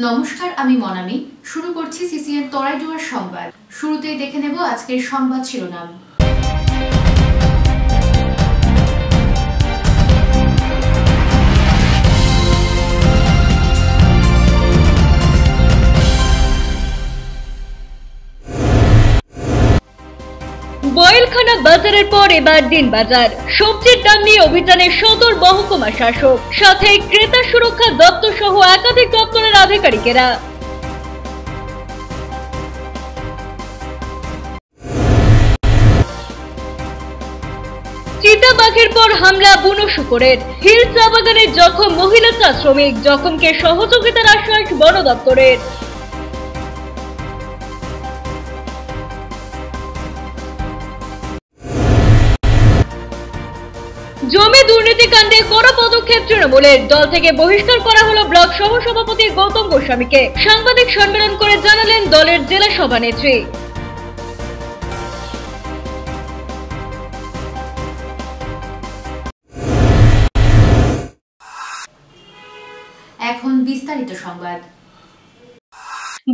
নমস্কার, আমি মনামি। শুরু করছি সিসিএন তরাইডুয়ার সংবাদ। শুরুতেই দেখে নেব আজকের সংবাদ শিরোনাম। বয়েলখানা বাজারের পর এবার দিন বাজার। সবজির দাম নিয়ে অভিযানে সদর মহকুমা শাসক, সাথে ক্রেতা সুরক্ষা দপ্তর সহ একাধিক দপ্তরের আধিকারিকেরা। চিতাবাঘের পর হামলা বুনো শুকরের। হিল চা বাগানে জখম মহিলা চা শ্রমিক, জখমকে সহযোগিতার আশ্বাস বন দপ্তরের। জমি দুর্নীতিকাণ্ডে কড়া পদক্ষেপ তৃণমূলের। দল থেকে বহিষ্কার করা হলো ব্লক সহ সভাপতি গৌতম গোস্বামীকে। সাংবাদিক সম্মেলন করে জানালেন দলের জেলা সভানেত্রী। এখন বিস্তারিত সংবাদ।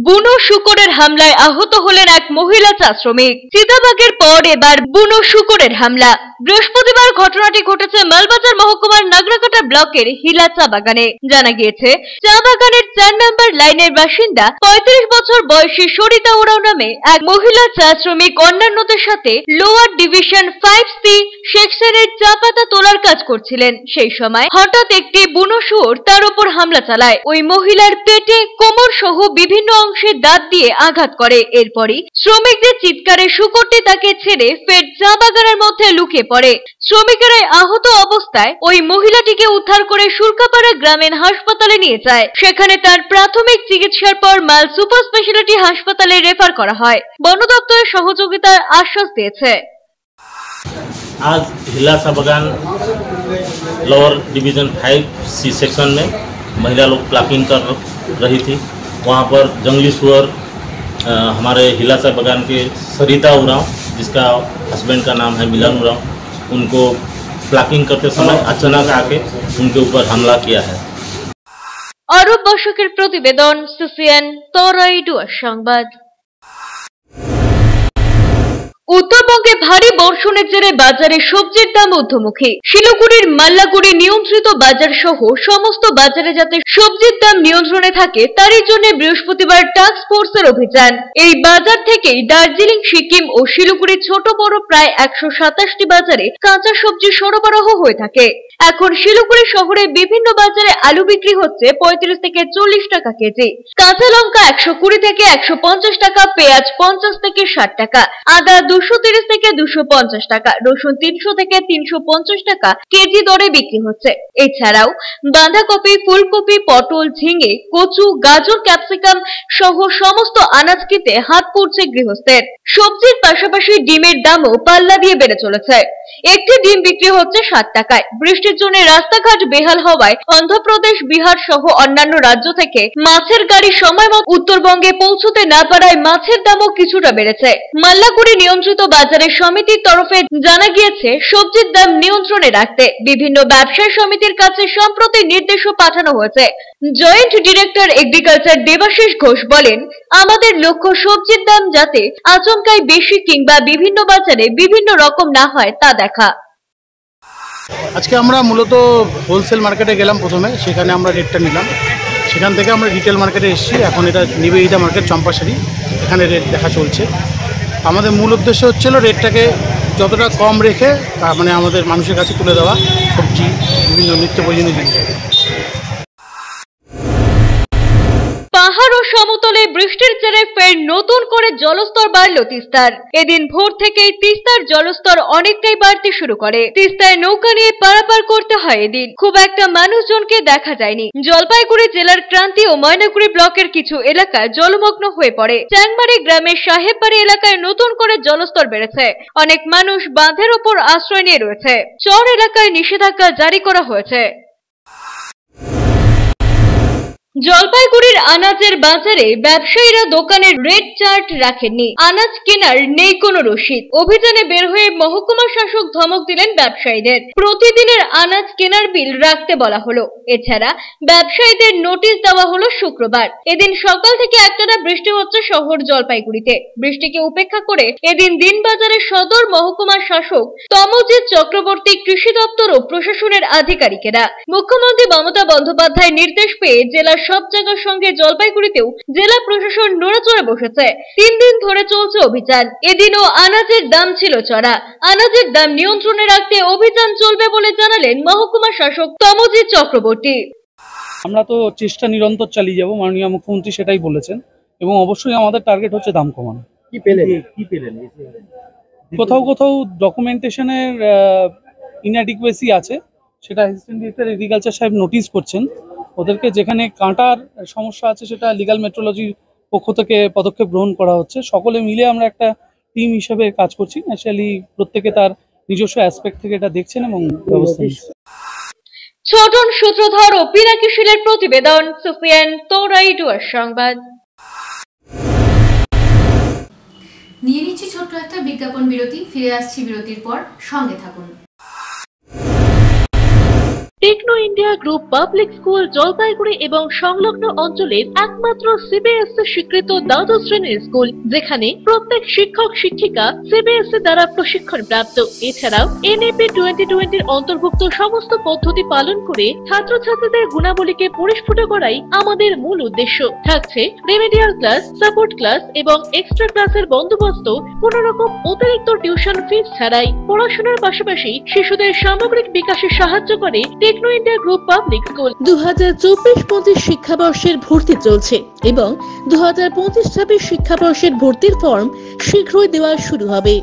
বুনো শুকরের হামলায় আহত হলেন এক মহিলা চা শ্রমিক। চিতাবাঘের পর এবার বুনো শুকরের হামলা। বৃহস্পতিবার ঘটনাটি ঘটেছে মালবাজার মহকুমার নাগরাকাটা ব্লকের হিলা চা বাগানে। জানা গিয়েছে, চা বাগানের 4 নম্বর লাইনের বাসিন্দা 35 বছর বয়সী সরিতা ওরাও নামে এক মহিলা চা শ্রমিক অন্যান্যদের সাথে লোয়ার ডিভিশন 5C সেকশনের চা পাতা তোলার কাজ করছিলেন। সেই সময় হঠাৎ একটি বুনো শুয়োর তার উপর হামলা চালায়। ওই মহিলার পেটে, কোমর সহ বিভিন্ন অংশে দাঁত দিয়ে আঘাত করে। এরপরই শ্রমিকদের চিৎকারে শুকরটি তাকে ছেড়ে ফের চা বাগানের মধ্যে লুকিয়ে পড়ে। শ্রমিকেরা আহত অবস্থায় ওই মহিলাটিকে উদ্ধার করে সুরকাপাড়া গ্রামীণ হাসপাতালে নিয়ে যায়। সেখানে তার প্রাথমিক চিকিৎসার পর মাল সুপার স্পেশালিটি হাসপাতালে রেফার করা হয়। বন দপ্তরের সহযোগিতার আশ্বাস দিয়েছে। आज हिला सा बगान लोअर डिवीज़न 5C सेक्शन में महिला लोग प्लाकिंग कर रही थी। वहाँ पर जंगली सुअर हमारे हिला सा बगान के सरिता उरांव, जिसका हस्बैंड का नाम है मिलन उरांव, उनको प्लाकिंग करते समय अचानक आके उनके ऊपर हमला किया है। अरूप बसुकेर प्रतिवेदन, सीसीएन तराइडुয়ার সংবাদ। উত্তরবঙ্গে ভারী বর্ষণের জেরে বাজারে সবজির দাম ঊর্ধ্বমুখী। শিলিগুড়ির মাল্লাগুড়ি নিয়ন্ত্রিত বাজার সহ সমস্ত বাজারে যাতে সবজির দাম নিয়ন্ত্রণে থাকে, তারই জন্য বৃহস্পতিবার টাস্ক ফোর্সের অভিযান। এই বাজার থেকেই দার্জিলিং, সিকিম ও শিলিগুড়ির ছোট বড় প্রায় 127টি বাজারে কাঁচা সবজি সরবরাহ হয়ে থাকে। এখন শিলিগুড়ি শহরে বিভিন্ন বাজারে আলু বিক্রি হচ্ছে 35 থেকে 40 টাকা কেজি, কাঁচা লঙ্কা 120 থেকে 150 টাকা, পেঁয়াজ 50 থেকে 60 টাকা, আদা 230 থেকে 250 টাকা, রসুন 300 থেকে 350 টাকা কেজি দরে বিক্রি হচ্ছে। এছাড়াও বাঁধাকপি, ফুলকপি, পটল, ঝিঙে, কচু, গাজর, ক্যাপসিকাম সহ সমস্ত আনাজ কিনতে হাত পড়ছে গৃহস্থের। সবজির পাশাপাশি ডিমের দামও পাল্লা দিয়ে বেড়ে চলেছে। একটি ডিম বিক্রি হচ্ছে 7 টাকায়। বৃষ্টির জন্য রাস্তাঘাট বেহাল হওয়ায় অন্ধ্রপ্রদেশ, বিহার সহ অন্যান্য রাজ্য থেকে মাছের গাড়ি সময়মতো উত্তরবঙ্গে পৌঁছতে না পারায় মাছের দামও কিছুটা বেড়েছে। মাল্লাগুড়ি নিয়ন্ত্রিত বাজারের সমিতির তরফে জানা গিয়েছে, সবজির দাম নিয়ন্ত্রণে রাখতে বিভিন্ন ব্যবসায়ী সমিতির কাছে সম্প্রতি নির্দেশও পাঠানো হয়েছে। Joint director agriculture Debashis Ghosh বলেন, আমাদের লক্ষ্য সবজির দাম যাতে আচমকাই বেশি কিংবা বিভিন্ন বাজারে বিভিন্ন রকম না হয় তা দেখা। আজকে আমরা মূলত হোলসেল মার্কেটে গেলাম। প্রথমে সেখানে আমরা রেটটা নিলাম। সেখান থেকে আমরা রিটেল মার্কেটে এসেছি। এখন এটা নিবেদিতা মার্কেট, চম্পাশাড়ি, এখানে রেট দেখা চলছে। আমাদের মূল উদ্দেশ্য হচ্ছিল রেটটাকে যতটা কম রেখে মানে আমাদের মানুষের কাছে তুলে দেওয়া সবজি, বিভিন্ন নিত্য প্রয়োজনীয় জিনিস। পাহাড় ও সমতলে বৃষ্টির জেরে ফের নতুন করে জলস্তর বাড়ল তিস্তার। এদিন ভোর থেকেই তিস্তার জলস্তর অনেকটাই বাড়তে শুরু করে। তিস্তায় নৌকা নিয়ে পারাপার করতে হয় এদিন। খুব একটা মানুষজনকে দেখা যায়নি। জলপাইগুড়ি জেলার ক্রান্তি ও ময়নাগুড়ি ব্লকের কিছু এলাকা জলমগ্ন হয়ে পড়ে। চ্যাংমারি গ্রামের সাহেববাড়ি এলাকায় নতুন করে জলস্তর বেড়েছে। অনেক মানুষ বাঁধের ওপর আশ্রয় নিয়ে রয়েছে। চর এলাকায় নিষেধাজ্ঞা জারি করা হয়েছে। জলপাইগুড়ির আনাজের বাজারে ব্যবসায়ীরা দোকানের রেট চার্ট রাখেননি, আনাজ কেনার নেই কোনো রসিদ। অভিযানে বের হয়ে মহকুমা শাসক ধমক দিলেন ব্যবসায়ীদের। প্রতিদিনের আনাজ কেনার বিল রাখতে বলা হলো। এছাড়া ব্যবসায়ীদের নোটিশ দেওয়া হলো শুক্রবার। এদিন সকাল থেকে একটানা বৃষ্টি হচ্ছে শহর জলপাইগুড়িতে। বৃষ্টিকে উপেক্ষা করে এদিন দিনবাজারের সদর মহকুমা শাসক তমজিৎ চক্রবর্তী, কৃষি দপ্তর ও প্রশাসনের আধিকারিকেরা মুখ্যমন্ত্রী মমতা বন্দ্যোপাধ্যায়ের নির্দেশ পেয়ে জেলার সব জায়গার সঙ্গে জলপাইগুড়িতেও জেলা প্রশাসন নড়াচড়ে বসেছে। 3 দিন ধরে চলছে অভিযান। এদিনও আনাজের দাম ছিল চড়া। আনাজের দাম নিয়ন্ত্রণে রাখতে অভিযান চলবে বলে জানালেন মহকুমা শাসক তমজিৎ চক্রবর্তী। আমরা তো চেষ্টা নিরন্তর চালিয়ে যাব, মাননীয় মুখ্যমন্ত্রী সেটাই বলেছেন, এবং অবশ্যই আমাদের টার্গেট হচ্ছে দাম কমানো। কি পেলেন কোথাও কোথাও ডকুমেন্টেশনের ইনঅ্যাডিকুয়েসি আছে, সেটা অ্যাসিস্ট্যান্ট ডিরেক্টর এগ্রিকালচার সাহেব নোটিস করছেন। ওদেরকে যেখানে কাঁটার সমস্যা আছে সেটা লিগ্যাল মেট্রোলজির পক্ষ থেকে পদক্ষেপ গ্রহণ করা হচ্ছে। সকলে মিলে আমরা একটা টিম হিসেবে কাজ করছি। ন্যাচারালি প্রত্যেকে তার নিজস্ব অ্যাসপেক্ট থেকে এটা দেখছেন এবং ব্যবস্থা নিচ্ছেন। ছোটন সূত্রধর ও পিনাকি শীলের প্রতিবেদন, সিসিএন তোরাই ডুয়ার সংবাদ। নিয়ে নিচ্ছি ছোট্ট একটা বিজ্ঞাপন বিরতি। ফিরে আসছি বিরতির পর, সঙ্গে থাকুন। Techno India Group Public School Jalpaiguri এবং সংলগ্ন অঞ্চলের একমাত্র সিবিএসই স্বীকৃত দ্বাদশ শ্রেণীর স্কুল, যেখানে প্রত্যেক শিক্ষক শিক্ষিকা সিবিএসই দ্বারা প্রশিক্ষণ প্রাপ্ত। এছাড়াও এনএপি 2020 অন্তর্ভুক্ত সমস্ত পদ্ধতি পালন করে ছাত্রছাত্রীদের গুণাবলীকে পরিস্ফুট করাই আমাদের মূল উদ্দেশ্য। থাকছে রেমেডিয়াল ক্লাস, সাপোর্ট ক্লাস এবং এক্সট্রা ক্লাসের বন্দোবস্ত, কোন রকম অতিরিক্ত টিউশন ফিস ছাড়াই। পড়াশোনার পাশাপাশি শিশুদের সামগ্রিক বিকাশে সাহায্য করে Techno India Group Public School. 2024-25 শিক্ষাবর্ষের ভর্তি চলছে এবং 2025-26 শিক্ষাবর্ষের ভর্তির ফর্ম শীঘ্রই দেওয়া শুরু হবে।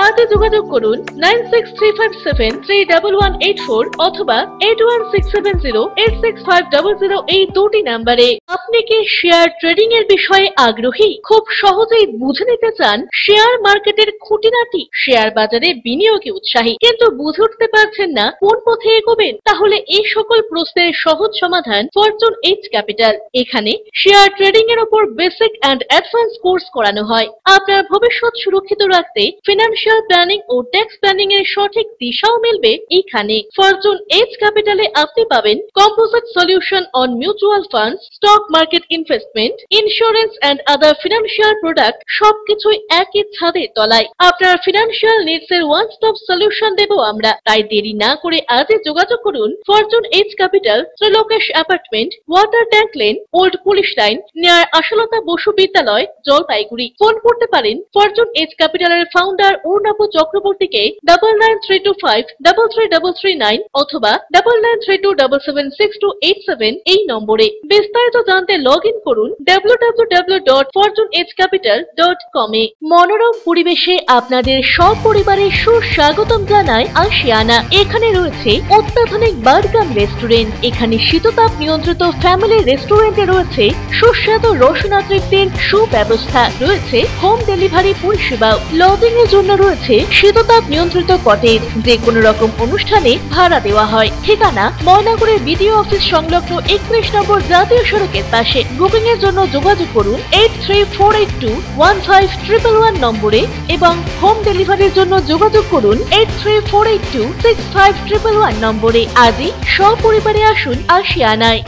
আজই যোগাযোগ করুন 9635731184 অথবা 8167086500 এই দুটি নম্বরে। আপনি কি শেয়ার ট্রেডিং এর বিষয়ে আগ্রহী? খুব সহজেই বুঝে নিতে চান শেয়ার মার্কেটের খুঁটিনাটি, শেয়ার বাজারে বিনিয়োগে উৎসাহী, কিন্তু বুঝে উঠতে পারছেন না কোন পথে এগোবেন? তাহলে এই সকল প্রশ্নের সহজ সমাধান ফরচুন এইচ ক্যাপিটাল। এখানে শেয়ার ট্রেডিং এর উপর বেসিক এন্ড অ্যাডভান্স কোর্স করানো হয়। আপনার ভবিষ্যৎ সুরক্ষিত রাখতে ফিনান্সিয়াল প্ল্যানিং ও ট্যাক্স প্ল্যানিং এর সঠিক দিশাও মিলবে এইখানে। ফরচুন এইচ ক্যাপিটালে আপনি পাবেন composite solution on mutual funds, stock market investment, insurance and other financial product, সবকিছুই একই ছাদের তলায়। আপনার ফিনান্সিয়াল নিডস এর ওয়ান স্টপ সলিউশন দেব আমরা। তাই দেরি না করে আজই যোগাযোগ করুন ফরচুন এইচ ক্যাপিটাল, Trilokesh apartment, water tank lane, old police line, near Ashalata Basu বিদ্যালয়, জলপাইগুড়ি। ফোন করতে পারেন ফরচুন এইচ ক্যাপিটালের ফাউন্ডার অরুণাভ চক্রবর্তীকে 9932533339 অথবা 9932776287 এই নম্বরে। বিস্তারিত জানতে লগ ইন করুন www.fortunehcapital.com এ। মনোরম পরিবেশে আপনাদের সপরিবারে সুস্বাগতম জানায় আশিয়ানা। এখানে রয়েছে অত্যাধুনিক বার্গার রেস্টুরেন্ট। এখানে শীততাপ নিয়ন্ত্রিত ফ্যামিলি রেস্টুরেন্টে রয়েছে সুস্বাদু রসনা তৃপ্তির সুব্যবস্থা, রয়েছে হোম ডেলিভারি পরিষেবা। লজিং এর জন্য রয়েছে শীততাপ নিয়ন্ত্রিত কটেজ, যে কোনো রকম অনুষ্ঠানে ভাড়া দেওয়া হয়। ঠিকানা ময়নাগুড়ির বিডিও অফিস সংলগ্ন 31 নম্বর জাতীয় সড়কের পাশে। বুকিং এর জন্য যোগাযোগ করুন 8348215111 নম্বরে এবং হোম ডেলিভারির জন্য যোগাযোগ করুন 8348265111 নম্বরে। আজই সপরিবারে আসুন আশিয়ানায়।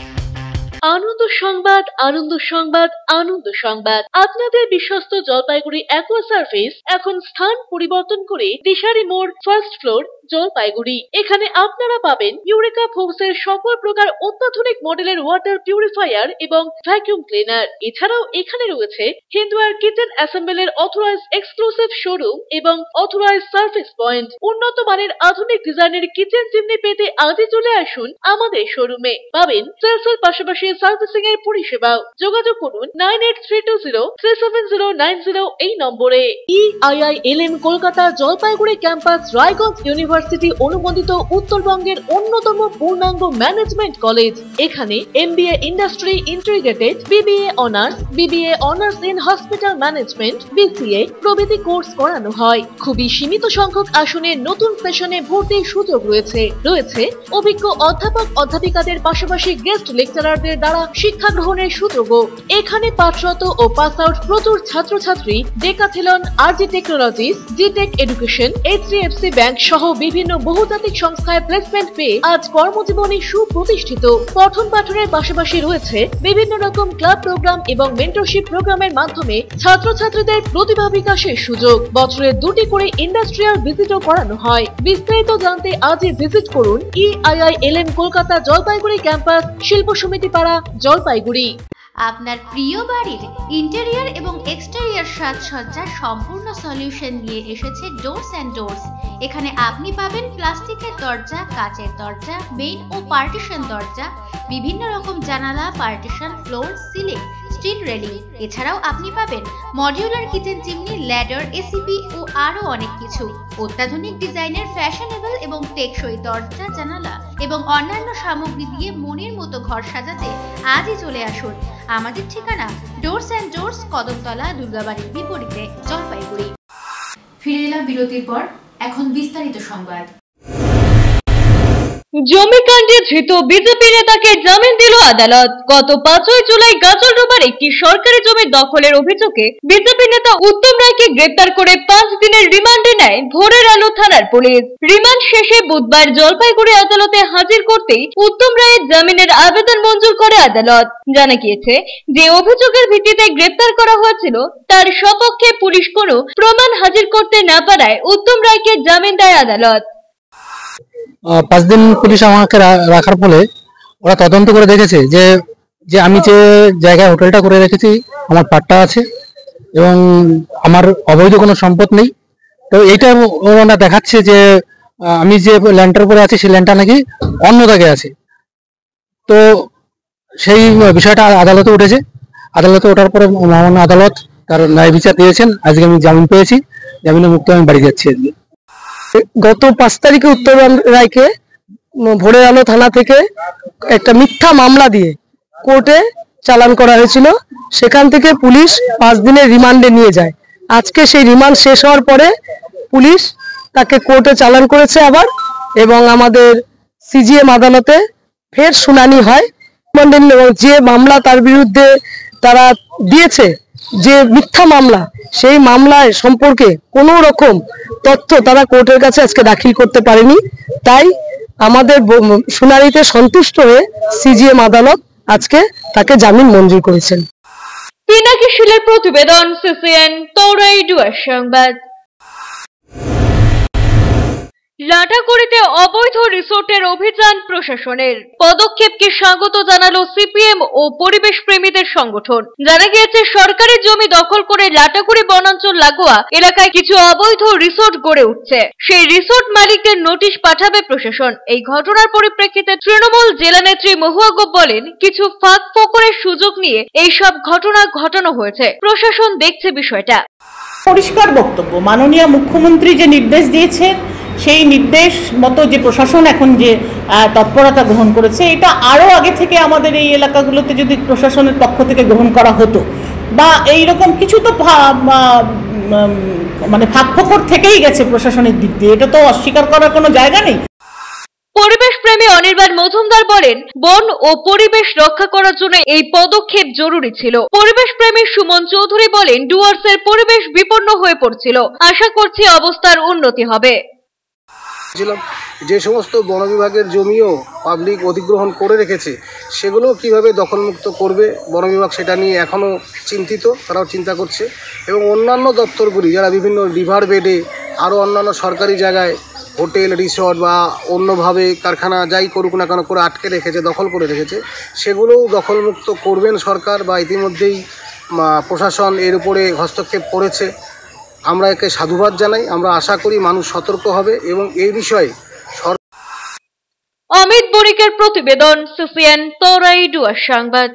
আনন্দ সংবাদ, আনন্দ সংবাদ, আনন্দ সংবাদ। আপনাদের বিশ্বস্ত জলপাইগুড়ি অ্যাকোয়া সার্ভিস এখন স্থান পরিবর্তন করে দিশারি মোড়, ফার্স্ট ফ্লোর, জলপাইগুড়ি। এখানে আপনারা পাবেন ইউরেকা ফোর্বসের সকল প্রকার অত্যাধুনিক মডেলের ওয়াটার পিউরিফায়ার এবং ভ্যাকুয়াম ক্লিনার। এছাড়াও এখানে রয়েছে Hindware kitchen অ্যাসেম্বলের authorize exclusive showroom এবং অথরাইজ সার্ভিস পয়েন্ট। উন্নত মানের আধুনিক ডিজাইনের কিচেন চিমনি পেতে আজই চলে আসুন আমাদের শোরুমে। পাবেন সেলসের পাশাপাশি সার্ভিসিং এর পরিষেবাও। যোগাযোগ করুন 9832037090 এই নম্বরে। EIILM Kolkata Jalpaiguri campus, Raiganj university অনুমোদিত উত্তরবঙ্গের অন্যতম পূর্ণাঙ্গ ম্যানেজমেন্ট কলেজ। এখানে MBA industry integrated, BBA honours, BBA honours in hospital management, BCA প্রভৃতি কোর্স করানো হয়। খুবই সীমিত সংখ্যক আসনে নতুন সেশনে ভর্তির সুযোগ রয়েছে। রয়েছে অভিজ্ঞ অধ্যাপক অধ্যাপিকাদের পাশাপাশি গেস্ট লেকচারারদের দ্বারা শিক্ষা গ্রহণের সুযোগ। এখানে পাঠরত ও পাস আউট প্রচুর ছাত্রছাত্রী ডেকাথেলন, আরজি টেকনোলজিস, জিটেক এডুকেশন, এইচডিএফসি ব্যাংক সহ বিভিন্ন বহুজাতিক সংস্থায় প্লেসমেন্ট পেয়ে আজ কর্মজীবনে সুপ্রতিষ্ঠিত। পঠন পাঠনের পাশাপাশি রয়েছে বিভিন্ন রকম ক্লাব প্রোগ্রাম এবং মেন্টরশিপ প্রোগ্রামের মাধ্যমে ছাত্রছাত্রীদের প্রতিভা বিকাশের সুযোগ। বছরে 2টি করে ইন্ডাস্ট্রিয়াল ভিজিটও করানো হয়। বিস্তারিত জানতে আজই ভিজিট করুন EIILM কলকাতা জলপাইগুড়ি ক্যাম্পাস, শিল্প সমিতি পাড়া, জলপাইগুড়ি। আপনার প্রিয় বাড়ির ইন্টেরিয়র এবং এক্সটেরিয়র সাজসজ্জার সম্পূর্ণ সলিউশন নিয়ে এসেছে ডোরস অ্যান্ড ডোরস। এখানে আপনি পাবেন প্লাস্টিকের দরজা, কাচের দরজা, মেইন ও পার্টিশন দরজা, বিভিন্ন রকম জানালা, partition, floor, ceiling, steel railing. এছাড়াও আপনি পাবেন modular kitchen chimney, ladder, ACP ও আরো অনেক কিছু। অত্যাধুনিক ডিজাইনের ফ্যাশনেবল এবং টেকসই দরজা, জানালা এবং অন্যান্য সামগ্রী দিয়ে মনের মতো ঘর সাজাতে আজই চলে আসুন। আমাদের ঠিকানা ডোরস অ্যান্ড ডোরস, কদমতলা, দুর্গাবাড়ির বিপরীতে, জলপাইগুড়ি। ফিরে এলাম বিরতির পর, এখন বিস্তারিত সংবাদ। জমিকাণ্ডে ধৃত বিজেপি নেতাকে জামিন দিল আদালত। গত 5ই জুলাই গাজলডোবার একটি সরকারি জমি দখলের অভিযোগে বিজেপি নেতা উত্তম রায়কে গ্রেপ্তার করে 5 দিনের রিমান্ডে নেয় ভোরের আলো থানার পুলিশ। রিমান্ড শেষে বুধবার জলপাইগুড়ি আদালতে হাজির করতেই উত্তম রায়ের জামিনের আবেদন মঞ্জুর করে আদালত। জানা গিয়েছে যে অভিযোগের ভিত্তিতে গ্রেপ্তার করা হয়েছিল তার সপক্ষে পুলিশ কোনো প্রমাণ হাজির করতে না পারায় উত্তম রায়কে জামিন দেয় আদালত। 5 দিন পুলিশ আমাকে রাখার ফলে ওরা তদন্ত করে দেখেছে যে আমি যে জায়গায় হোটেলটা করে রেখেছি আমার পাট্টা আছে এবং আমার অবৈধ কোনো সম্পদ নেই। তো এইটা ওরা দেখাচ্ছে যে আমি যে ল্যান্ডটার উপরে আছি সেই ল্যান্ডটা নাকি অন্য জায়গায় আছে। তো সেই বিষয়টা আদালতে উঠেছে। আদালতে ওঠার পরে মহামান্য আদালত তার ন্যায় বিচার দিয়েছেন। আজকে আমি জামিন পেয়েছি, জামিনে মুক্ত আমি বাড়ি যাচ্ছি। আজকে গত 5 তারিখে উত্তম রায়কে ভোরের আলো থানা থেকে একটা মিথ্যা মামলা দিয়ে কোর্টে চালান করা হয়েছিল। সেখান থেকে পুলিশ 5 দিনের রিমান্ডে নিয়ে যায়। আজকে সেই রিমান্ড শেষ হওয়ার পরে পুলিশ তাকে কোর্টে চালান করেছে আবার, এবং আমাদের CGM আদালতে ফের শুনানি হয়। যে মামলা তার বিরুদ্ধে তারা দিয়েছে, যে মিথ্যা মামলা, সেই মামলায় সম্পর্কে কোনো রকম তথ্য তারা কোর্টের কাছে আজকে দাখিল করতে পারেনি। তাই আমাদের শুনানিতে সন্তুষ্ট হয়ে CGM আদালত আজকে তাকে জামিন মঞ্জুর করেছেন। পিনাকি শিলের প্রতিবেদন, CCN তরাইডুয়ার সংবাদ। লাটাগুড়িতে অবৈধ রিসোর্টের অভিযান প্রশাসনের। পদক্ষেপকে স্বাগত জানালো CPM ও পরিবেশ প্রেমীদের সংগঠন। জানা গিয়েছে সরকারি জমি দখল করে লাটাগুড়ি বনাঞ্চল লাগোয়া এলাকায় কিছু অবৈধ রিসোর্ট গড়ে উঠছে। সেই রিসোর্ট মালিকদের নোটিশ পাঠাবে প্রশাসন। এই ঘটনার পরিপ্রেক্ষিতে তৃণমূল জেলা নেত্রী মহুয়া গোপ বলেন, কিছু ফাঁক ফোকরের সুযোগ নিয়ে এইসব ঘটনা ঘটানো হয়েছে। প্রশাসন দেখছে বিষয়টা। পরিষ্কার বক্তব্য, মাননীয় মুখ্যমন্ত্রী যে নির্দেশ দিয়েছে সেই নির্দেশ মতো যে প্রশাসন এখন যে তৎপরতা গ্রহণ করেছে, এটা আরও আগে থেকে আমাদের এই এলাকাগুলোতে যদি প্রশাসনের পক্ষ থেকে গ্রহণ করা হতো, বা এই রকম কিছু তো মানে ফাঁকফোকর থেকেই গেছে প্রশাসনের দিক দিয়ে, এটা তো অস্বীকার করার কোনো জায়গা নেই। পরিবেশ প্রেমী অনির্বাণ মজুমদার বলেন, বন ও পরিবেশ রক্ষা করার জন্য এই পদক্ষেপ জরুরি ছিল। পরিবেশ প্রেমী সুমন চৌধুরী বলেন, ডুয়ার্সের পরিবেশ বিপন্ন হয়ে পড়ছিল, আশা করছি অবস্থার উন্নতি হবে। যে সমস্ত বন বিভাগের জমিও পাবলিক অধিগ্রহণ করে রেখেছে সেগুলো কিভাবে দখলমুক্ত করবে, বন বিভাগ সেটা নিয়ে এখনও চিন্তিত, তারাও চিন্তা করছে। এবং অন্যান্য দপ্তরগুলি যারা বিভিন্ন রিভার বেডে আরও অন্যান্য সরকারি জায়গায় হোটেল, রিসর্ট বা অন্যভাবে কারখানা যাই করুক না কেন করে আটকে রেখেছে, দখল করে রেখেছে, সেগুলোও দখলমুক্ত করবেন সরকার, বা ইতিমধ্যেই প্রশাসন এর উপরে হস্তক্ষেপ করেছে। আমরা একে সাধুবাদ জানাই। আমরা আশা করি মানুষ সতর্ক হবে এবং এই বিষয়ে অমিত বণিকের প্রতিবেদন, CCN তরাইডুয়ার সংবাদ।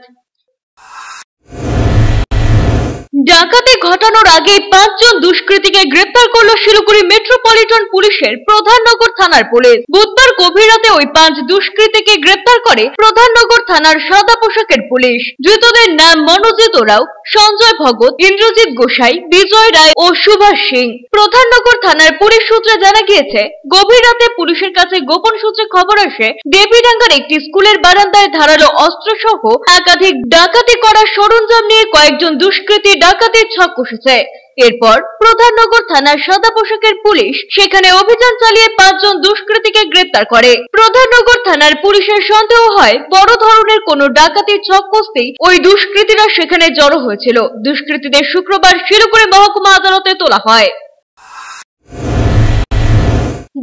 ডাকাতি ঘটানোর আগে 5 জন দুষ্কৃতীকে গ্রেপ্তার করলো শিলিগুড়ি মেট্রোপলিটন পুলিশের প্রধাননগর থানার পুলিশ। বুধবার গভীর রাতে ওই 5 দুষ্কৃতীকে গ্রেপ্তার করে প্রধাননগর থানার সাদা পোশাকের পুলিশ। ধৃতদের নাম মনোজিৎ ওরাও, সঞ্জয় ভগত, ইন্দ্রজিৎ গোসাই, বিজয় রায় ও সুভাষ সিং। প্রধাননগর থানার পুলিশ সূত্রে জানা গিয়েছে, গভীর রাতে পুলিশের কাছে গোপন সূত্রে খবর আসে দেবীডাঙ্গার একটি স্কুলের বারান্দায় ধারালো অস্ত্র সহ একাধিক ডাকাতি করার সরঞ্জাম নিয়ে কয়েকজন দুষ্কৃতী ডাকাতির ছক কষেছে। এরপর প্রধাননগর থানার সাদা পোশাকের পুলিশ সেখানে অভিযান চালিয়ে 5 জন দুষ্কৃতীকে গ্রেপ্তার করে। প্রধাননগর থানার পুলিশের সন্দেহ হয় বড় ধরনের কোনো ডাকাতির ছক কষতেই ওই দুষ্কৃতীরা সেখানে জড়ো হয়েছিল। দুষ্কৃতীদের শুক্রবার শিলিগুড়ি মহকুমা আদালতে তোলা হয়।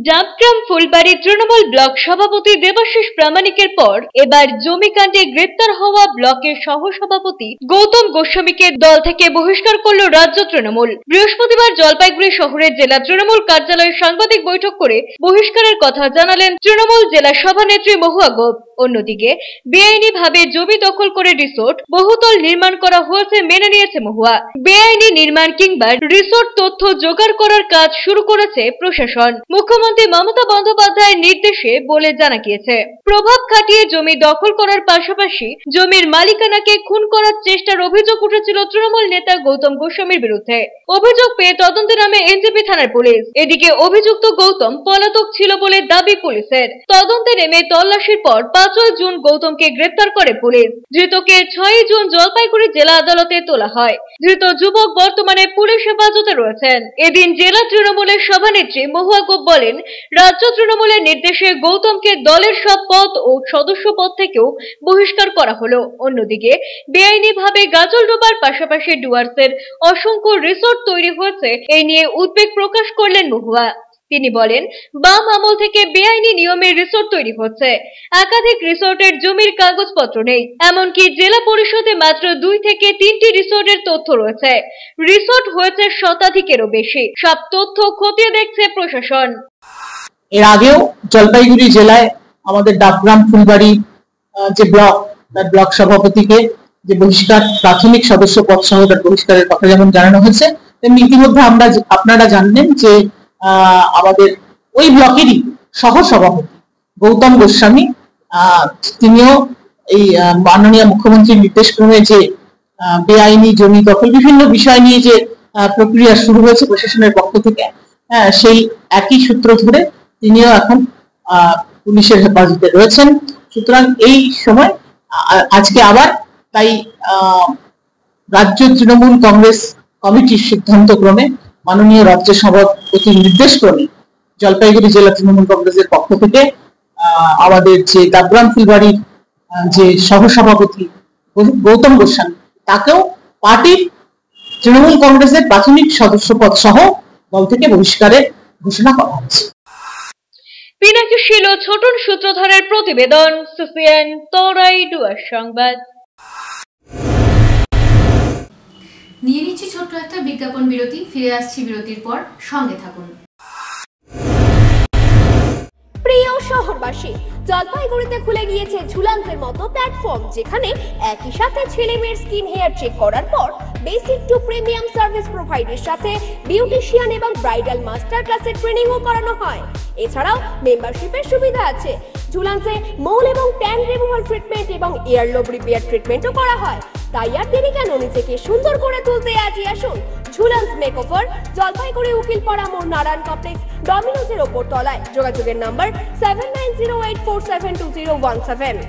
ডাবগ্রাম ফুলবাড়ি তৃণমূল ব্লক সভাপতি দেবাশিস প্রামাণিকের পর এবার জমিকাণ্ডে গ্রেপ্তার হওয়া ব্লকের সহসভাপতি গৌতম গোস্বামীকে দল থেকে বহিষ্কার করল রাজ্য তৃণমূল। বৃহস্পতিবার জলপাইগুড়ি শহরের জেলা তৃণমূল কার্যালয়ে সাংবাদিক বৈঠক করে বহিষ্কারের কথা জানালেন তৃণমূল জেলা সভানেত্রী মহুয়া গোপ। অন্যদিকে বেআইনি ভাবে জমি দখল করে রিসোর্ট বহুতল নির্মাণ করা হয়েছে মেনে নিয়েছে মহুয়া। বেআইনি নির্মাণ কিংবা রিসোর্ট তথ্য জোগাড় করার কাজ শুরু করেছে প্রশাসন। মুখ্যমন্ত্রী মমতা বন্দ্যোপাধ্যায়ের নির্দেশে বলে জানা গিয়েছে। প্রভাব খাটিয়ে জমি দখল করার পাশাপাশি জমির মালিকানাকে খুন করার চেষ্টার অভিযোগ উঠেছিল তৃণমূল নেতা গৌতম গোস্বামীর বিরুদ্ধে। অভিযোগ পেয়ে তদন্তে নামে এনজেপি থানার পুলিশ। এদিকে অভিযুক্ত গৌতম পলাতক ছিল বলে দাবি পুলিশের। তদন্তে নেমে তল্লাশির পর 5 জুন গৌতমকে গ্রেপ্তার করে পুলিশ। ধৃতকে 6 জুন জলপাইগুড়ি জেলা আদালতে তোলা হয়। ধৃত যুবক বর্তমানে পুলিশ হেফাজতে রয়েছেন। এদিন জেলা তৃণমূলের সভানেত্রী মহুয়া গোপ বলেন, রাজ্য তৃণমূলের নির্দেশে গৌতমকে দলের সব পদ ও সদস্য পদ থেকেও বহিষ্কার করা হলো। অন্যদিকে বেআইনি ভাবে গাজল ডোবার পাশাপাশি ডুয়ার্সের অসংখ্য রিসোর্ট তৈরি হয়েছে, এই নিয়ে উদ্বেগ প্রকাশ করলেন মহুয়া। তিনি বলেন, বাম আমল থেকে বেআইনি নিয়মে রিসোর্ট তৈরি হচ্ছে। একাধিক রিসোর্টের জমির কাগজপত্র নেই। এমনকি জেলা পরিষদে মাত্র 2 থেকে 3টি রিসোর্টের তথ্য রয়েছে। রিসোর্ট হয়েছে শতাধিকেরও বেশি। সব তথ্য খতিয়ে দেখছে প্রশাসন। এর আগেও জলপাইগুড়ি জেলায় আমাদের ডাবগ্রাম ফুলবাড়ি যে ব্লক, তার ব্লক সভাপতিকে যে বহিষ্কার, প্রাথমিক সদস্য পদ সহ তার বহিষ্কারের কথা যেমন জানানো হয়েছে, তেমনি ইতিমধ্যে আপনারা জানবেন যে আমাদের ওই ব্লকেরই সহসভাপতি গৌতম গোস্বামী, তিনিও এই মাননীয় মুখ্যমন্ত্রীর নির্দেশক্রমে যে বেআইনি জমি দখল বিভিন্ন বিষয় নিয়ে যে প্রক্রিয়া শুরু হয়েছে প্রশাসনের পক্ষ থেকে, সেই একই সূত্র ধরে তিনিও এখন পুলিশের হেফাজতে রয়েছেন। সুতরাং এই সময় আজকে আবার তাই রাজ্য তৃণমূল কংগ্রেস কমিটির সিদ্ধান্ত ক্রমে মাননীয় রাজ্য সভাপতির নির্দেশ ক্রমে জলপাইগুড়ি জেলা তৃণমূল কংগ্রেসের পক্ষ থেকে আমাদের যে ডাবগ্রাম ফুলবাড়ির যে সহসভাপতি গৌতম গোস্বামী, তাকেও পার্টির তৃণমূল কংগ্রেসের প্রাথমিক সদস্য পদ সহ দল থেকে বহিষ্কারের ঘোষণা করা হয়েছে। পিনাকি ছিল ছোটন সূত্রধরের প্রতিবেদন, সিসিএন তরাই ডুয়ার্স সংবাদ। নিয়ে নিচ্ছি ছোট্ট একটা বিজ্ঞাপন বিরতি। ফিরে আসছি বিরতির পর, সঙ্গে থাকুন। প্রিয় শহরবাসী, জলপাইগুড়িতে খুলে গিয়েছে ঝুলান্সের মতো প্ল্যাটফর্ম, যেখানে একই সাথে ছেলে মেয়ের স্কিন হেয়ার চেক করার পর বেসিক টু প্রিমিয়াম সার্ভিস প্রোভাইডের সাথে বিউটিশিয়ান এবং ব্রাইডাল মাস্টার ক্লাসের ট্রেনিংও করানো হয়। এছাড়াও মেম্বারশিপের সুবিধা আছে। ঝুলান্সে মোল এবং ট্যান রিমুভাল ট্রিটমেন্ট এবং ইয়ারলোব রিপেয়ার ট্রিটমেন্টও করা হয়। তাই আর দেরি কেন, নিজেকে সুন্দর করে তুলতে আজই আসুন ঝুলান্স মেকওভার, জলপাইগুড়ি উকিলপাড়া মোড়, নারায়ণ কমপ্লেক্স, ডমিনোজের ওপর তলায়। যোগাযোগের নাম্বার 7908472017।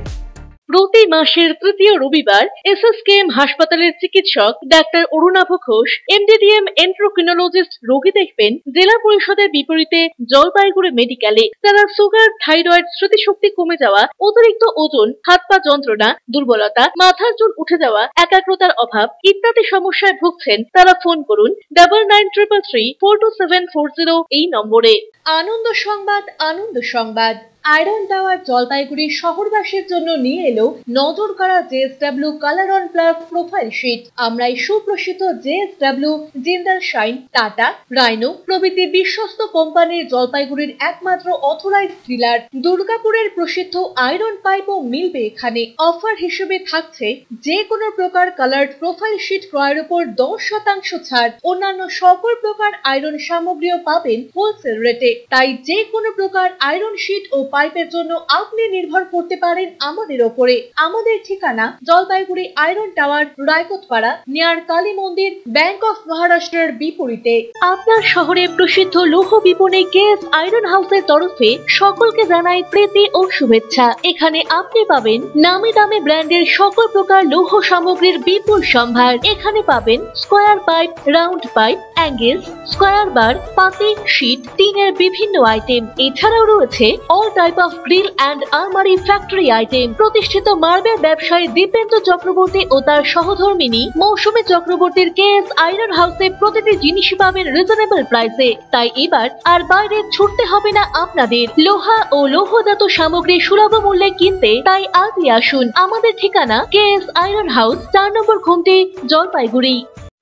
প্রতি মাসের তৃতীয় রবিবার এসএসকেএম হাসপাতালের চিকিৎসক ডাক্তার অরুণাভ ঘোষ, এমডিডিএম এন্ড্রোক্রিনোলজিস্ট রোগী দেখবেন জেলা পরিষদের বিপরীতে জলপাইগুড়ি মেডিকেলে। যারা সুগার, থাইরয়েড, স্মৃতিশক্তি কমে যাওয়া, অতিরিক্ত ওজন, হাত পা যন্ত্রণা, দুর্বলতা, মাথার চুল উঠে যাওয়া, একাগ্রতার অভাব ইত্যাদি সমস্যায় ভুগছেন, তারা ফোন করুন 9933342740 এই নম্বরে। আনন্দ সংবাদ, আনন্দ সংবাদ। আয়রন টাওয়ার জলপাইগুড়ি শহরবাসীর জন্য নিয়ে এলো নজর কাড়া JSW colour on plus profile sheet. আমরাই সুপ্রসিদ্ধ JSW, Jindal Shine, Tata, Rhino প্রভৃতি বিশ্বস্ত কোম্পানির জলপাইগুড়ির একমাত্র অথরাইজড ডিলার। দুর্গাপুরের প্রসিদ্ধ আয়রন পাইপও মিলবে এখানে। অফার হিসেবে থাকছে যে কোনো প্রকার কালার্ড প্রোফাইল শিট ক্রয়ের উপর 10% ছাড়। অন্যান্য সকল প্রকার আয়রন সামগ্রীও পাবেন হোলসেল রেটে। তাই যে কোনো প্রকার আয়রন শিট ও পাইপের জন্য আপনি নির্ভর করতে পারেন আমাদের ওপরে। আমাদের ঠিকানা Jalpaiguri iron tower, Raikotpara, near Kali মন্দির, ব্যাংক অফ মহারাষ্ট্রের বিপরীতে। আপনার শহরে প্রসিদ্ধ লৌহ বিপণী কেএস আয়রন হাউসের তরফে সকলকে জানাই প্রীতি ও শুভেচ্ছা। এখানে আপনি পাবেন নামি দামি ব্র্যান্ডের সকল প্রকার লৌহ সামগ্রীর বিপুল সম্ভার। এখানে পাবেন square pipe, round pipe, angles, square bar, পাতি, শীট, টিনের বিভিন্ন আইটেম। এছাড়াও রয়েছে all type of grill and আলমারি ফ্যাক্টরি আইটেম। প্রতিষ্ঠিত মার্বেল ব্যবসায়ী দীপেন্দ্র চক্রবর্তী ও তার সহধর্মিনী মৌসুমী চক্রবর্তীর কেএস আয়রন হাউসে প্রতিটি জিনিসই পাবেন রিজনেবল প্রাইসে। তাই এবার আর বাইরে ছুটতে হবে না আপনাদের। লোহা ও লৌহজাত সামগ্রী সুলভ মূল্যে কিনতে তাই আজই আসুন। আমাদের ঠিকানা কেএস আয়রন হাউস, 4 নম্বর ঘুমটি, জলপাইগুড়ি।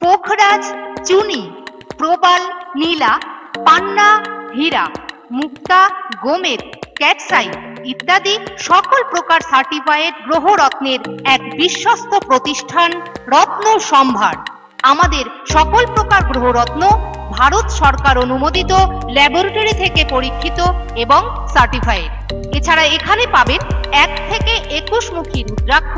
পোখরাজ, চুনি, প্রবাল, নীলা, পান্না, হীরা, মুক্তা, গোমেদ, ক্যাটসাই ইত্যাদি সকল প্রকার সার্টিফাইড গ্রহরত্নের এক বিশ্বস্ত প্রতিষ্ঠান রত্ন সম্ভার। আমাদের সকল প্রকার গ্রহরত্ন ভারত সরকার অনুমোদিত ল্যাবরেটরি থেকে পরীক্ষিত এবং সার্টিফাইড। এছাড়া এখানে পাবেন 1 থেকে 21 মুখী রুদ্রাক্ষ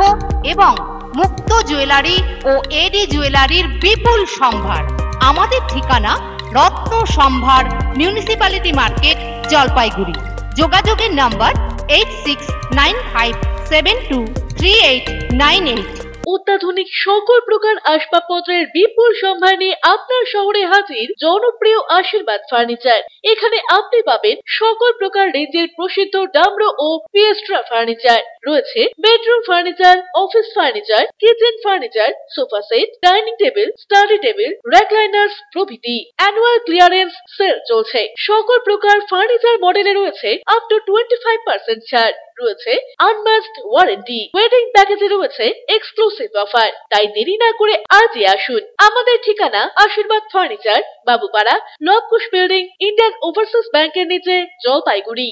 এবং মুক্ত জুয়েলারি ও এডি জুয়েলারির বিপুল সম্ভার। আমাদের ঠিকানা রত্ন সম্ভার, মিউনিসিপ্যালিটি মার্কেট, জলপাইগুড়ি। যোগাযোগের নাম্বার 8695723898। অত্যাধুনিক সকল প্রকার আসবাবপত্রের বিপুল সম্ভার নিয়ে আপনার শহরে হাজির জনপ্রিয় আশীর্বাদ ফার্নিচার। এখানে আপনি পাবেন সকল প্রকার রেঞ্জের প্রসিদ্ধ ডামরো ও পিয়েস্ট্রা ফার্নিচার। রয়েছে bedroom furniture, office furniture, kitchen furniture, sofa set, dining table, study table, recliners প্রভৃতি। অ্যানুয়াল ক্লিয়ারেন্স সেল চলছে। সকল প্রকার ফার্নিচার মডেলে রয়েছে আপ টু 25% ছাড়। রয়েছে আনম্যাচড ওয়ারেন্টি। ওয়েডিং প্যাকেজে রয়েছে এক্সক্লুসিভ অফার। তাই দেরি না করে আজই আসুন। আমাদের ঠিকানা Ashirwad furniture, Babupara, Nabakush building, Indian Overseas ব্যাংকের নিচে, জলপাইগুড়ি।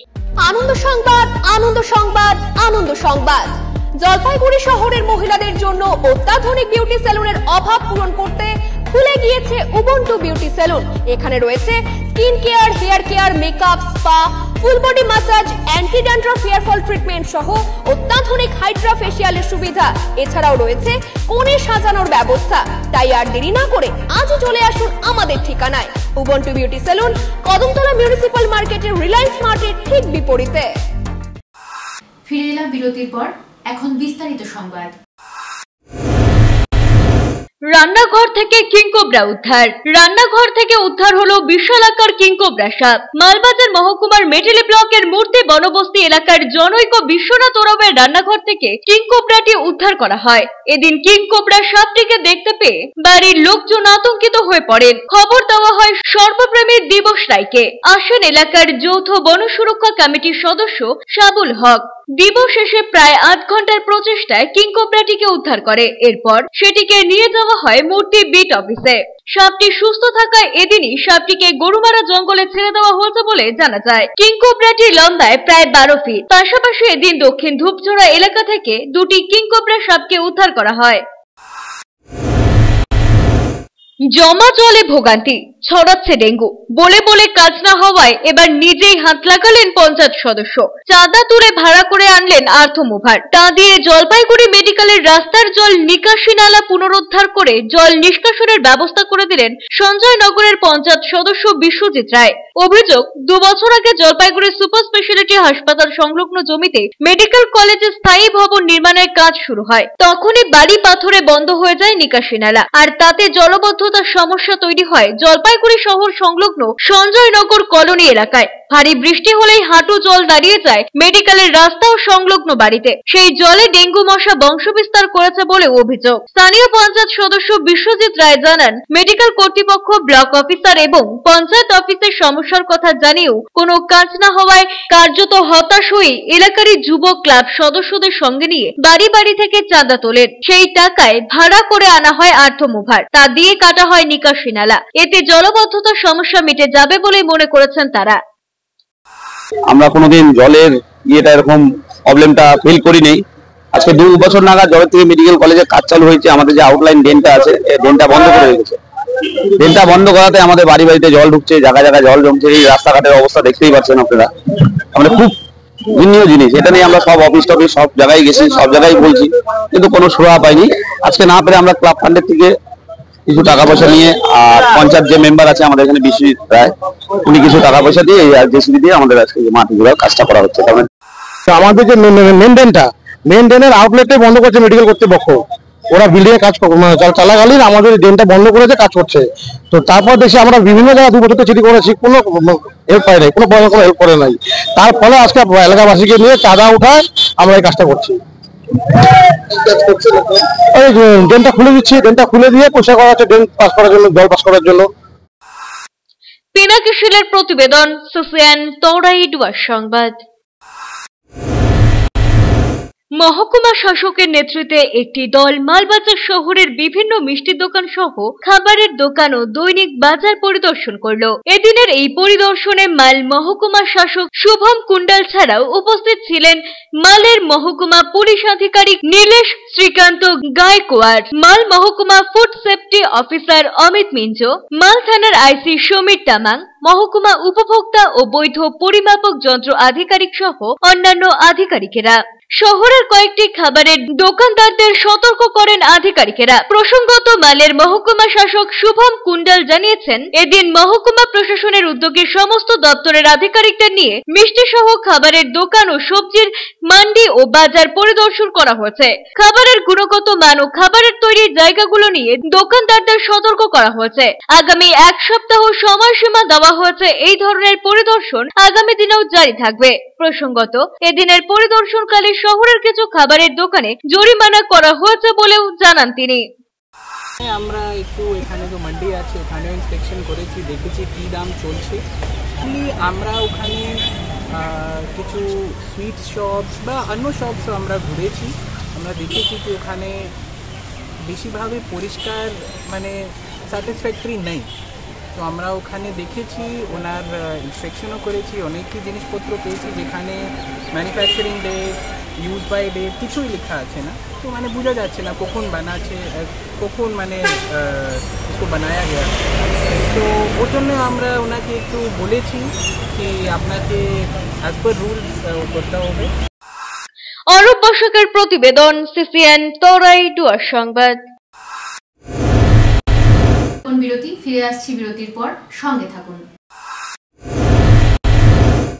আনন্দ সংবাদ, আনন্দ সংবাদ, আনন্দ সংবাদ। জলপাইগুড়ি শহরের মহিলাদের জন্য অত্যাধুনিক বিউটি সেলুনের অভাব পূরণ করতে খুলে গিয়েছে উবুন্টু বিউটি সেলুন। এখানে রয়েছে skin care, hair care, makeup, spa, full body massage, anti dandruff hair fall treatment সহ অত্যাধুনিক হাইড্রা ফেশিয়ালের সুবিধা। এছাড়াও রয়েছে কোণে সাজানোর ব্যবস্থা। তাই আর দেরি না করে আজই চলে আসুন আমাদের ঠিকানায়। Ubuntu beauty salon, Kadamtala municipal মার্কেটের রিলায়েন্স মার্টের ঠিক বিপরীতে। ফিরে এলাম বিরতির পর, এখন বিস্তারিত সংবাদ। রান্নাঘর থেকে কিংকোবরা উদ্ধার। রান্নাঘর থেকে উদ্ধার হলো বিশালাকার কিংকোবরা সাপ। মালবাজার মহকুমার মেটেলি ব্লকের মূর্তি বনবস্তি এলাকার জনৈক বিশ্বনাথ ওরামের রান্নাঘর থেকে কিংকোবরাটি উদ্ধার করা হয়। এদিন কিংকোবরা সাপটিকে দেখতে পেয়ে বাড়ির লোকজন আতঙ্কিত হয়ে পড়েন। খবর দেওয়া হয় সর্বপ্রেমী দিবস রায়কে। আসেন এলাকার যৌথ বন সুরক্ষা কমিটির সদস্য সাবুল হক। দিবস শেষে প্রায় 8 ঘন্টার প্রচেষ্টায় কিংকোবরাটিকে উদ্ধার করে। এরপর সেটিকে নিয়ে যাওয়া হয় মূর্তি বিট অফিসে। সাপটি সুস্থ থাকায় এদিনই সাপটিকে গরুমারা জঙ্গলে ছেড়ে দেওয়া হয়েছে বলে জানা যায়। কিংকোবরাটির লম্বায় প্রায় 12 ফিট। পাশাপাশি এদিন দক্ষিণ ধূপঝোড়া এলাকা থেকে 2টি কিংকোবরা সাপকে উদ্ধার করা হয়। জমা জলে ভোগান্তি, ছড়াচ্ছে ডেঙ্গু। বলে বলে কাজ না হওয়ায় এবার নিজেই হাত লাগালেন পঞ্চায়েত সদস্য। চাঁদা তুলে ভাড়া করে আনলেন আর্থমুভার। তা দিয়ে জলপাইগুড়ি মেডিকেলের রাস্তার জল নিকাশি নালা পুনরুদ্ধার করে জল নিষ্কাশনের ব্যবস্থা করে দিলেন সঞ্জয়নগরের পঞ্চায়েত সদস্য বিশ্বজিৎ রায়। অভিযোগ, 2 বছর আগে জলপাইগুড়ি সুপার স্পেশালিটি হাসপাতাল সংলগ্ন জমিতে মেডিকেল কলেজের স্থায়ী ভবন নির্মাণের কাজ শুরু হয়। তখনই বালি পাথরে বন্ধ হয়ে যায় নিকাশি নালা, আর তাতে জলবদ্ধ জলাবদ্ধতার সমস্যা তৈরি হয় জলপাইগুড়ি শহর সংলগ্ন সঞ্জয়নগর কলোনি এলাকায়। ভারী বৃষ্টি হলেই হাঁটু জল দাঁড়িয়ে যায় মেডিকেলের রাস্তা ও সংলগ্ন বাড়িতে। সেই জলে ডেঙ্গু মশা বংশবিস্তার করেছে বলে অভিযোগ। স্থানীয় পঞ্চায়েত সদস্য বিশ্বজিৎ রায় জানান, মেডিকেল কর্তৃপক্ষ, ব্লক অফিসার এবং পঞ্চায়েত অফিসের সমস্যার কথা জানিয়েও কোনো কাজ না হওয়ায় কার্যত হতাশ হয়ে এলাকারই যুব ক্লাব সদস্যদের সঙ্গে নিয়ে বাড়ি বাড়ি থেকে চাঁদা তোলেন। সেই টাকায় ভাড়া করে আনা হয় আর্থমুভার, তা দিয়ে কাটা হয় নিকাশি নালা। এতে জলবদ্ধতার সমস্যা মিটে যাবে বলে মনে করেছেন তারা। আমরা কোনোদিন জলের এরকম প্রবলেমটা ফিল করিনি। আজকে 2 বছর নাগাদ জলের থেকে মেডিকেল কলেজে কাজ চালু হয়েছে। আমাদের যে আউটলাইন ড্রেনটা আছে, এই ড্রেনটা বন্ধ করে রেখেছে। ড্রেনটা বন্ধ করাতে আমাদের বাড়ি বাড়িতে জল ঢুকছে, জায়গায় জায়গায় জল জমছে। এই রাস্তাঘাটের অবস্থা দেখতেই পাচ্ছেন আপনারা, আমরা খুব ঘৃণীয় জিনিস। এটা নিয়ে আমরা সব অফিস টফিস সব জায়গায় গেছি, সব জায়গায় বলছি, কিন্তু কোনো সুরাহা পাইনি। আজকে না পেরে আমরা ক্লাব ফান্ডের থেকে কিছু টাকা পয়সা নিয়ে, আর পঞ্চায়েত যে মেম্বার আছে আমাদের এখানে বিশ্বজিৎ রায়, উনি কিছু টাকা পয়সা দিয়ে জেসিবি দিয়ে আমাদের আজকে মাটি ঘোরার কাজটা করা হচ্ছে। আমাদের যে মেন ড্রেনের আউটলেটে বন্ধ করছে মেডিকেল কর্তৃপক্ষ। ওরা বিল্ডিং এ কাজ চলাকালীন আমাদের ড্রেনটা বন্ধ করেছে, কাজ করছে। তো তারপর দেখি আমরা বিভিন্ন জায়গায় 2 বছর চিঠি করেছি, কোনো হেল্প পাই নাই, কোনো হেল্প করে নাই। তার ফলে আজকে এলাকাবাসীকে নিয়ে চাঁদা উঠায় আমরা এই কাজটা করছি। ড্রেনটা খুলে দিচ্ছি, ড্রেনটা খুলে দিয়ে পয়সা করা হচ্ছে ড্রেন পাস করার জন্য, জল পাস করার জন্য। পিনাকি শীলের প্রতিবেদন, সিসিএন তরাই ডুয়ার সংবাদ। মহকুমা শাসকের নেতৃত্বে একটি দল মালবাজার শহরের বিভিন্ন মিষ্টি দোকান সহ খাবারের দোকান ও দৈনিক বাজার পরিদর্শন করলো। এদিনের এই পরিদর্শনে মাল মহকুমা শাসক শুভম কুণ্ডাল ছাড়াও উপস্থিত ছিলেন মালের মহকুমা পুলিশ আধিকারিক নীলেশ শ্রীকান্ত গায়কোয়াড়, মাল মহকুমা ফুড সেফটি অফিসার অমিত মিঞ্জো, মাল থানার আইসি সমীর তামাং, মহকুমা উপভোক্তা ও বৈধ পরিমাপক যন্ত্র আধিকারিক সহ অন্যান্য আধিকারিকেরা। শহরের কয়েকটি খাবারের দোকানদারদের সতর্ক করেন আধিকারিকেরা। প্রসঙ্গত মালের মহকুমা শাসক শুভম কুণ্ডাল জানিয়েছেন, এদিন মহকুমা প্রশাসনের উদ্যোগে সমস্ত দপ্তরের আধিকারিকদের নিয়ে মিষ্টি সহ খাবারের দোকান ও সবজির মান্ডি ও বাজার পরিদর্শন করা হয়েছে। খাবারের গুণগত মান ও খাবারের তৈরির জায়গাগুলো নিয়ে দোকানদারদের সতর্ক করা হয়েছে। আগামী 1 সপ্তাহ সময়সীমা দেওয়া হয়েছে। এই ধরনের পরিদর্শন আগামী দিনেও জারি থাকবে। প্রসঙ্গত এদিনের পরিদর্শনকালে শহরের কিছু খাবারের দোকানে জরিমানা করা হয়েছে বলেও জানান তিনি। আমরা একটু এখানে যে মান্ডি আছে ওখানে ইন্সপেকশন করেছি, দেখেছি কি দাম চলছে। আমরা ওখানে কিছু সুইট শপস বা অন্য শপসও আমরা ঘুরেছি। আমরা দেখেছি কি ওখানে বেশিভাবে পরিষ্কার মানে স্যাটিসফ্যাক্টরি নেই। তো আমরা ওখানে দেখেছি, ওনার ইন্সপেকশনও করেছি, অনেকই জিনিসপত্র পেয়েছি যেখানে manufacturing date, use by date কিছুই লেখা আছে না। তো মানে বোঝা যাচ্ছে না কখন বানাচ্ছে, কখন মানে इसको বানায়া গেছে। তো ওর জন্য আমরা ওনাকে একটু বলেছি কি আপনাকে অ্যাজ পার রুলস করতে হবে। অরূপ বসাকের প্রতিবেদন, সিসিএন তরাই ডুয়ার সংবাদ। বিরতি, ফিরে আসছি বিরতির পর, সঙ্গে থাকুন।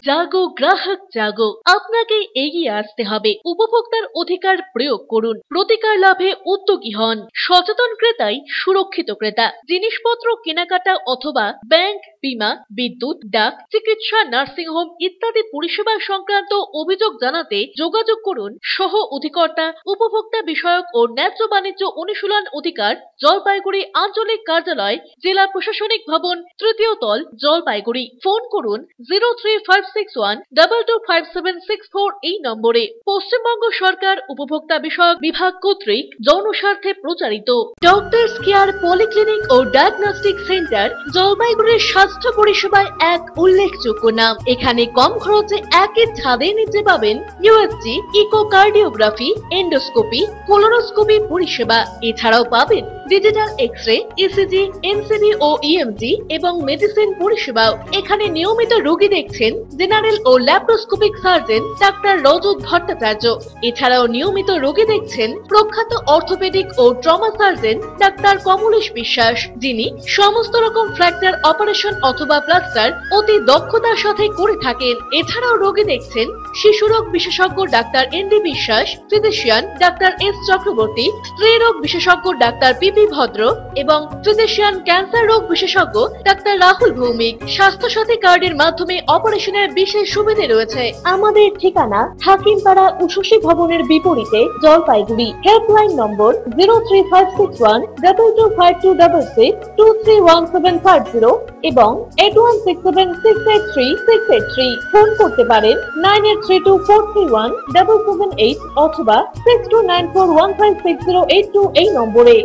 জাগো গ্রাহক জাগো, আপনাকে এগিয়ে আসতে হবে। উপভোক্তার অধিকার প্রয়োগ করুন, প্রতিকার লাভে উদ্যোগী হন। সচেতন ক্রেতাই সুরক্ষিত ক্রেতা। জিনিসপত্র কেনাকাটা অথবা ব্যাংক, বীমা, বিদ্যুৎ, ডাক, চিকিৎসা, নার্সিংহোম ইত্যাদি পরিষেবা সংক্রান্ত অভিযোগ জানাতে যোগাযোগ করুন সহ অধিকর্তা, উপভোক্তা বিষয়ক ও ন্যায্য বাণিজ্য অনুশীলন অধিকার, জলপাইগুড়ি আঞ্চলিক কার্যালয়, জেলা প্রশাসনিক ভবন, 3য় তল, জলপাইগুড়ি। ফোন করুন 03561225764 এই নম্বরে। পশ্চিমবঙ্গ সরকার উপভোক্তা বিষয়ক বিভাগ কর্তৃক জনস্বার্থে প্রচারিত। ডক্টরস কেয়ার পলিক্লিনিক ও ডায়াগনস্টিক সেন্টার জলপাইগুড়ির স্বাস্থ্য পরিষেবায় এক উল্লেখযোগ্য নাম। এখানে কম খরচে একই ছাদের নিচে পাবেন ইউএসজি, ইকোকার্ডিওগ্রাফি, এন্ডোস্কোপি, কোলোনোস্কোপি পরিষেবা। এছাড়াও পাবেন ডিজিটাল এক্স-রে, ইসিজি, এনসিবি ও ইএমজি এবং মেডিসিন পরিষেবাও। এখানে নিয়মিত রোগী দেখছেন জেনারেল ও ল্যাপ্রোস্কোপিক সার্জন ডাক্তার রজত ভট্টাচার্য। এছাড়াও নিয়মিত রোগী দেখছেন প্রখ্যাত অর্থোপেডিক ও ট্রমা সার্জন ডাক্তার কমলেশ বিশ্বাস, যিনি সমস্ত রকম ফ্র্যাকচার অপারেশন অথবা প্লাস্টার অতি দক্ষতার সাথে করে থাকেন। এছাড়াও রোগী দেখছেন শিশুরোগ বিশেষজ্ঞ ডাক্তার এনডি বিশ্বাস, ফিজিশিয়ান ডাক্তার এস চক্রবর্তী, স্ত্রীরোগ বিশেষজ্ঞ ডাক্তার পিপি শান্তি ভদ্র এবং ফিজিশিয়ান ক্যান্সার রোগ বিশেষজ্ঞ ডাক্তার রাহুল ভৌমিক। স্বাস্থ্য সাথী কার্ডের মাধ্যমে অপারেশনের বিশেষ সুবিধে রয়েছে। আমাদের ঠিকানা হাকিমপাড়া উষসী ভবনের বিপরীতে জলপাইগুড়ি। হেল্পলাইন নম্বর 03561225266, 231750 এবং 8167683683। ফোন করতে পারেন 9832431778 অথবা 6294156082 এই নম্বরে।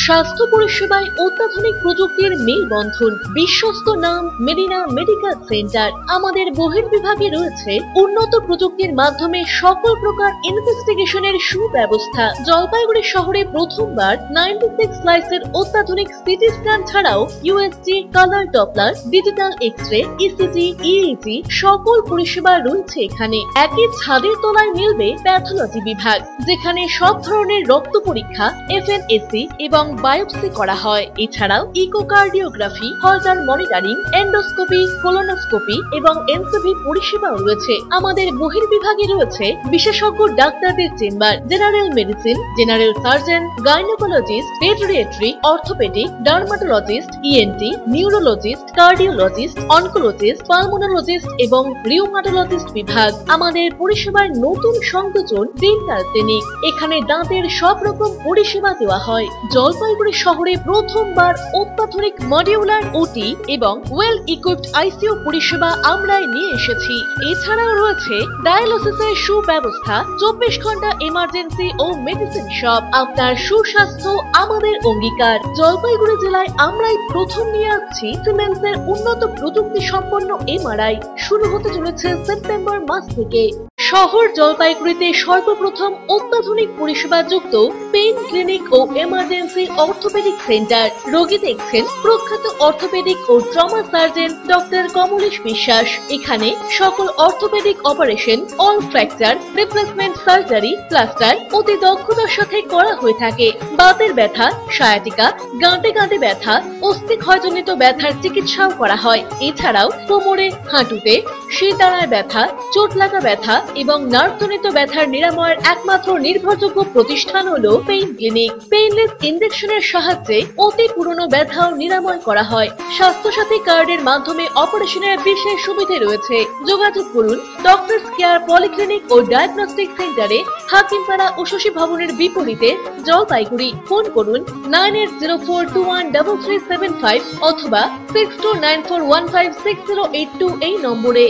স্বাস্থ্য পরিষেবায় অত্যাধুনিক প্রযুক্তির মেলবন্ধন, বিশ্বস্ত নাম মেরিনা মেডিকেল সেন্টার। আমাদের বহির্বিভাগে রয়েছে উন্নত প্রযুক্তির মাধ্যমে সকল প্রকার ইনভেস্টিগেশনের সুব্যবস্থা। জলপাইগুড়ি শহরে প্রথমবার 96 স্লাইসের অত্যাধুনিক সিটি স্ক্যান ছাড়াও USG, colour Doppler, digital X-ray, ECG, EEG সকল পরিষেবা রয়েছে এখানে। একই ছাদের তলায় মিলবে প্যাথোলজি বিভাগ, যেখানে সব ধরনের রক্ত পরীক্ষা, এফএনএসি এবং বায়োপসি করা হয়। এছাড়াও ইকোকার্ডিওগ্রাফি, হলটার মনিটরিং, এন্ডোস্কোপি, কোলোনোস্কোপি এবং এনসিভি পরিষেবাও রয়েছে। আমাদের বহির্বিভাগে রয়েছে বিশেষজ্ঞ ডাক্তারদের chamber, general medicine, general surgeon, gynaecologist, পেডিয়াট্রি, orthopaedic, dermatologist, ENT, neurologist, cardiologist, oncologist, pulmonologist এবং রিউমাটোলজিস্ট বিভাগ। আমাদের পরিষেবার নতুন সংযোজন ডেন্টাল ক্লিনিক। এখানে দাঁতের সব রকম পরিষেবা দেওয়া হয়। জলপাইগুড়ি শহরে প্রথমবার অত্যাধুনিক মডিউলার ওটি এবং ওয়েল ইকুইপড আইসিইউ পরিষেবা আমরাই নিয়ে এসেছি। এছাড়াও রয়েছে ডায়ালিসিসের সুব্যবস্থা, 24 ঘন্টা এমার্জেন্সি ও মেডিসিন শপ। আপনার সুস্বাস্থ্য আমাদের অঙ্গীকার। জলপাইগুড়ি জেলায় আমরাই প্রথম নিয়ে আসছি সিমেন্সের উন্নত প্রযুক্তি সম্পন্ন এমআরআই। শুরু হতে চলেছে সেপ্টেম্বর মাস থেকে। শহর জলপাইগুড়িতে সর্বপ্রথম অত্যাধুনিক পরিষেবা যুক্ত পেইন ক্লিনিক ও এমার্জেন্সি অর্থোপেডিক সেন্টার। রোগী দেখছেন প্রখ্যাত অর্থোপেডিক ও ট্রমা সার্জন ডক্টর কমলেশ বিশ্বাস। এখানে সকল orthopaedic operation, all fracture, replacement surgery, plaster অতি দক্ষতার সাথে করা হয়ে থাকে। বাতের ব্যথা, সায়াটিকা, গাঁটে গাঁটে ব্যথা, অস্থিক্ষয়জনিত ব্যথার চিকিৎসাও করা হয়। এছাড়াও কোমরে, হাঁটুতে, শিরদাঁড়ায় ব্যথা, চোট লাগা ব্যথা এবং নার্ভজনিত ব্যথার নিরাময়ের একমাত্র নির্ভরযোগ্য প্রতিষ্ঠান হলো পেইন ক্লিনিক। পেইনলেস ইনজেকশনের সাহায্যে অতি পুরনো ব্যথাও নিরাময় করা হয়। স্বাস্থ্য সাথী কার্ডের মাধ্যমে অপারেশনের বিশেষ সুবিধে রয়েছে। যোগাযোগ করুন ডক্টরস কেয়ার পলিক্লিনিক ও ডায়াগনস্টিক সেন্টারে, হাকিমপাড়া উষসী ভবনের বিপরীতে জলপাইগুড়ি। ফোন করুন 9804213375 অথবা 6294156082 এই নম্বরে।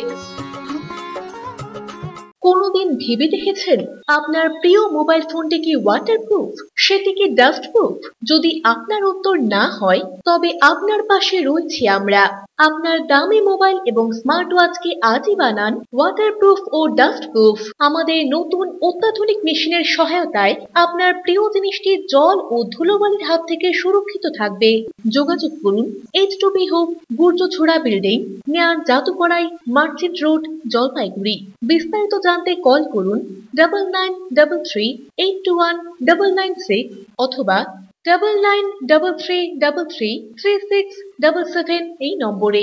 কোনদিন ভেবে দেখেছেন আপনার প্রিয় মোবাইল ফোনটি কি ওয়াটারপ্রুফ, সেটি কি ডাস্টপ্রুফ? যদি আপনার উত্তর না হয় তবে আপনার পাশে রয়েছি আমরা। আপনার দামি মোবাইল এবং স্মার্ট ওয়াচকে আজই বানান ওয়াটারপ্রুফ ও ডাস্টপ্রুফ। আমাদের নতুন অত্যাধুনিক মেশিনের সহায়তায় আপনার প্রিয় জিনিসটি জল ও ধুলোবালির হাত থেকে সুরক্ষিত থাকবে। যোগাযোগ করুন H2B hope, Gurjachhara building, near Jadukarai, merchant road, Jalpaiguri. বিস্তারিত জানতে কল করুন 9933821996 অথবা 9933333677 এই নম্বরে।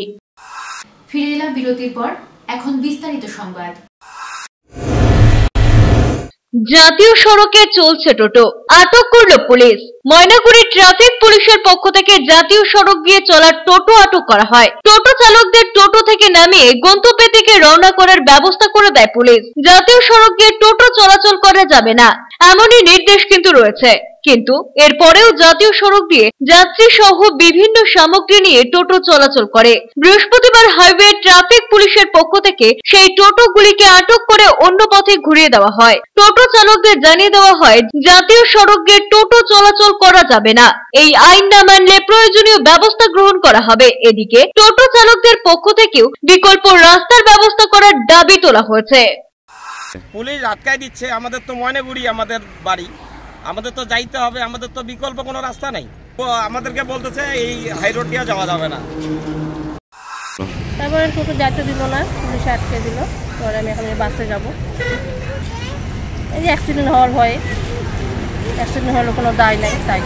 ফিরে এলাম বিরতির পর, এখন বিস্তারিত সংবাদ। জাতীয় সড়কে চলছে টোটো, আটক করল পুলিশ। ময়নাগুড়ি ট্রাফিক পুলিশের পক্ষ থেকে জাতীয় সড়ক দিয়ে চলা টোটো আটক করা হয়। টোটো চালকদের টোটো থেকে নামিয়ে গন্তব্যের দিকে রওনা করার ব্যবস্থা করে দেয় পুলিশ। জাতীয় সড়ক দিয়ে টোটো চলাচল করা যাবে না এমনই নির্দেশ কিন্তু রয়েছে, কিন্তু এরপরেও জাতীয় সড়ক দিয়ে যাত্রী সহ বিভিন্ন সামগ্রী নিয়ে টোটো চলাচল করে। বৃহস্পতিবার হাইওয়ে ট্রাফিক পুলিশের পক্ষ থেকে সেই টোটোগুলিকে আটক করে অন্য পথে ঘুরিয়ে দেওয়া হয়। টোটো চালকদের জানিয়ে দেওয়া হয় জাতীয় সড়ক দিয়ে টোটো চলাচল করা যাবে না, এই আইন না মানলে প্রয়োজনীয় ব্যবস্থা গ্রহণ করা হবে। এদিকে টোটো চালকদের পক্ষ থেকেও বিকল্প রাস্তার ব্যবস্থা করার দাবি তোলা হয়েছে। পুলিশ আটকায় দিচ্ছে, আমাদের তো ময়নাগুড়ি আমাদের বাড়ি, আমাদের তো যাইতে হবে, আমাদের তো বিকল্প কোনো রাস্তা নেই। আমাদেরকে বলতেছে এই হাই রোড দিয়ে যাওয়া যাবে না। তারপরে টোটো যাইতে দিল না, পুলিশ আটকে দিল। পরে আমি এখন বাসে যাব। এই যে অ্যাক্সিডেন্ট হওয়ার ভয়ে, অ্যাক্সিডেন্ট হলে কোনো দায় নাই তাই।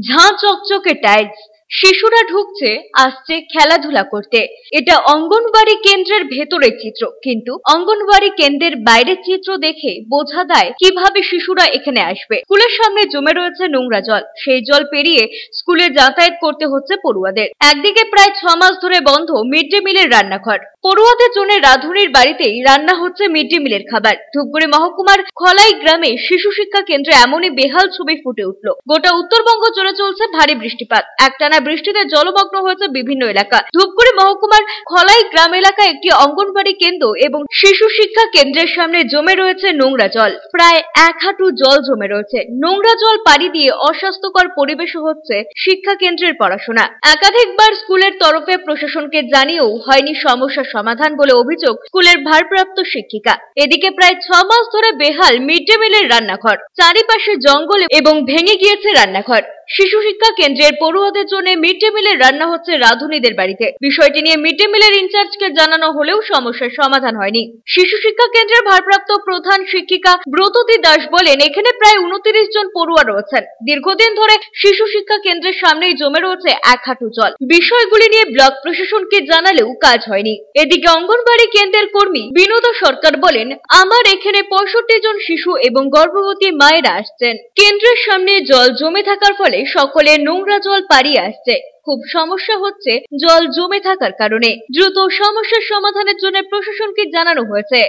ঝাঁ চকচকে টাইলস, শিশুরা ঢুকছে আসছে খেলাধুলা করতে। এটা অঙ্গনওয়াড়ি কেন্দ্রের ভেতরের চিত্র, কিন্তু অঙ্গনওয়াড়ি কেন্দ্রের বাইরের চিত্র দেখে বোঝা যায় কিভাবে শিশুরা এখানে আসবে। স্কুলের সামনে জমে রয়েছে নোংরা জল, সেই জল পেরিয়ে স্কুলে যাতায়াত করতে হচ্ছে পড়ুয়াদের। একদিকে প্রায় 6 মাস ধরে বন্ধ মিড ডে মিলের রান্নাঘর, পড়ুয়াদের জন্য রাঁধুনির বাড়িতেই রান্না হচ্ছে মিড ডে মিলের খাবার। ধূপগুড়ি মহকুমার খলাই গ্রামে শিশু শিক্ষা কেন্দ্রে এমনই বেহাল ছবি ফুটে উঠল। গোটা উত্তরবঙ্গ জুড়ে চলছে ভারী বৃষ্টিপাত, একটানা বৃষ্টিতে জলমগ্ন হয়েছে বিভিন্ন এলাকা। ধূপগুড়ি মহকুমার খলাই গ্রাম এলাকায় একটি অঙ্গনওয়াড়ি কেন্দ্র এবং শিশু শিক্ষা কেন্দ্রের সামনে জমে রয়েছে নোংরা জল, প্রায় 1 হাঁটু জল জমে রয়েছে। নোংরা জল পাড়ি দিয়ে অস্বাস্থ্যকর পরিবেশে হচ্ছে শিক্ষা কেন্দ্রের পড়াশোনা। একাধিকবার স্কুলের তরফে প্রশাসনকে জানিয়েও হয়নি সমস্যার সমাধান বলে অভিযোগ স্কুলের ভারপ্রাপ্ত শিক্ষিকা। এদিকে প্রায় 6 মাস ধরে বেহাল মিড ডে মিলের রান্নাঘর, চারিপাশে জঙ্গল এবং ভেঙে গিয়েছে রান্নাঘর। শিশু শিক্ষা কেন্দ্রের পড়ুয়াদের জন্য মিড ডে মিলের রান্না হচ্ছে রাঁধুনিদের বাড়িতে। বিষয়টি নিয়ে মিড ডে মিলের ইনচার্জকে জানানো হলেও সমস্যার সমাধান হয়নি। শিশু শিক্ষা কেন্দ্রের ভারপ্রাপ্ত প্রধান শিক্ষিকা ব্রততী দাস বলেন, এখানে প্রায় 29 জন পড়ুয়া রয়েছেন। দীর্ঘদিন ধরে শিশু শিক্ষা কেন্দ্রের সামনেই জমে রয়েছে 1 হাঁটু জল। বিষয়গুলি নিয়ে ব্লক প্রশাসনকে জানালেও কাজ হয়নি। এদিকে অঙ্গনওয়াড়ি কেন্দ্রের কর্মী বিনোদ সরকার বলেন, আমার এখানে 65 জন শিশু এবং গর্ভবতী মায়েরা আসছেন। কেন্দ্রের সামনে জল জমে থাকার ফলে সকলে নোংরা জল পাড়িয়ে আসছে। খুব সমস্যা হচ্ছে জল জমে থাকার কারণে। দ্রুত সমস্যার সমাধানের জন্য প্রশাসনকে জানানো হয়েছে।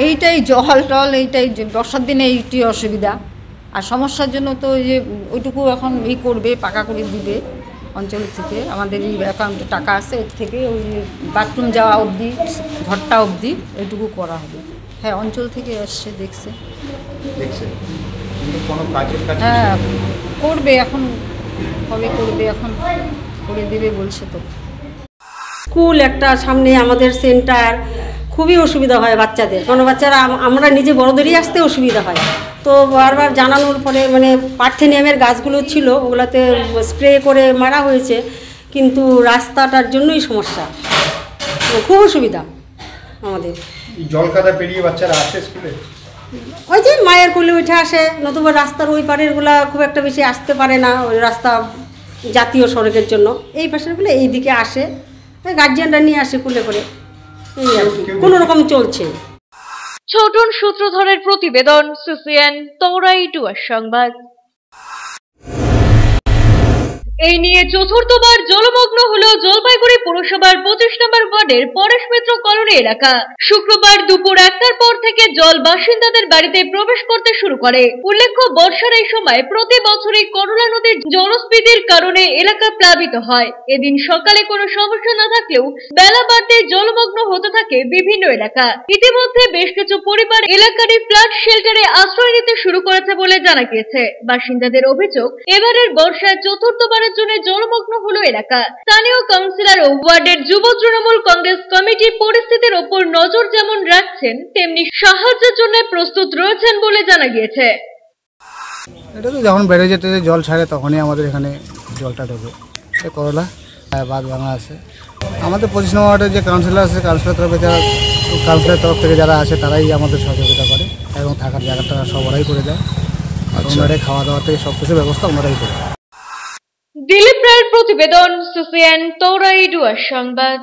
এইটাই জল টল, এইটাই বর্ষার দিনে এইটি অসুবিধা। আর সমস্যার জন্য তো ওই যে ওইটুকু এখন করবে, পাকা করে দিবে অঞ্চল থেকে। আমাদের এই অ্যাকাউন্টে টাকা আছে, ওর থেকে ওই বাথরুম যাওয়া অবধি, ঘরটা অবধি এইটুকু করা হবে। হ্যাঁ, অঞ্চল থেকে এসছে, দেখছে। হ্যাঁ, করবে এখন, কবে করবে এখন, করে দেবে বলছে তো। স্কুল একটা সামনে, আমাদের সেন্টার, খুবই অসুবিধা হয় বাচ্চাদের। কোনো বাচ্চারা আমরা নিজে বড়দেরই আসতে অসুবিধা হয়। তো বারবার জানানোর পরে মানে পার্থেনিয়ামের গাছগুলো ছিল, ওগুলোতে স্প্রে করে মারা হয়েছে, কিন্তু রাস্তাটার জন্যই সমস্যা, খুব অসুবিধা আমাদের। জল কাদা পেরিয়ে বাচ্চারা আসে স্কুলে, ওই যে মায়ের কোলে উঠে আসে, নতুবা রাস্তার ওই পারেরগুলো খুব একটা বেশি আসতে পারে না, ওই রাস্তা জাতীয় সড়কের জন্য। এই পাশেরগুলো এই দিকে আসে, গার্জিয়ানরা নিয়ে আসে কুলে করে, এই আর কি কোনো রকম চলছে। ছোটন সূত্রধরের প্রতিবেদন, সিসিএন তরাই ডুয়ার সংবাদ। এই নিয়ে চতুর্থবার জলমগ্ন হলো জলপাইগুড়ি পৌরসভার 25 নম্বর ওয়ার্ডের পরেশ মিত্র কলোনি এলাকা। শুক্রবার দুপুর 1টার পর থেকে জল বাসিন্দাদের বাড়িতে প্রবেশ করতে শুরু করে। উল্লেখ্য, বর্ষার এই সময় প্রতি বছরই করলা নদীর জলস্ফীতির কারণে এলাকা প্লাবিত হয়। এদিন সকালে কোনো সমস্যা না থাকলেও বেলা বাড়তে জলমগ্ন হতে থাকে বিভিন্ন এলাকা। ইতিমধ্যে বেশ কিছু পরিবার এলাকারই ফ্লাড শেল্টারে আশ্রয় নিতে শুরু করেছে বলে জানা গিয়েছে। বাসিন্দাদের অভিযোগ, এবারের বর্ষায় চতুর্থবার জন্য জলমগ্ন হলো এলাকা। স্থানীয় কাউন্সিলর ও ওয়ার্ডের যুব তৃণমূল কংগ্রেস কমিটি পরিস্থিতির ওপর নজর যেমন রাখছেন, তেমনি সাহায্যের জন্য প্রস্তুত রয়েছেন বলে জানা গিয়েছে। এটা তো যখন বেড়ে যেতে জল ছাড়ে তখনই আমাদের এখানে জলটা ঢোকে। করলা বাদ ভাঙা আছে। আমাদের 25 নম্বর ওয়ার্ডের যে কাউন্সিলর আছে, কাউন্সিলরের তরফ থেকে যারা আছে তারাই আমাদের সহযোগিতা করে এবং থাকার জায়গাটা সব ওরাই করে দেয়। আর ওনারাই খাওয়া দাওয়া থেকে সব কিছু ব্যবস্থা ওনারাই করে। দিলীপ রায়ের প্রতিবেদন, সিসিএন তরাই ডুয়ার সংবাদ।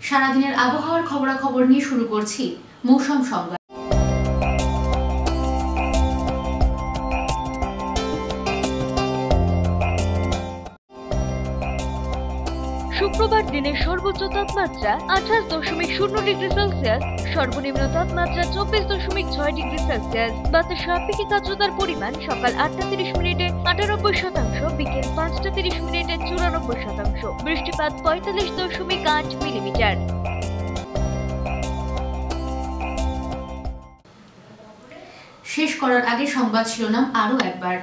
সারাদিনের আবহাওয়ার খবরাখবর নিয়ে শুরু করছি মৌসুম সংবাদ। শুক্রবার দিনের সর্বোচ্চ তাপমাত্রা 28.0 ডিগ্রি সেলসিয়াস, সর্বনিম্ন তাপমাত্রা 24.6 ডিগ্রি সেলসিয়াস। বাতাসের আপেক্ষিক আর্দ্রতার পরিমাণ সকাল 8:30 মিনিটে 98%, বিকেল 5:30 মিনিটে 94%। বৃষ্টিপাত 45.8 মিলিমিটার। শেষ করার আগে সংবাদ শিরোনাম আরো একবার।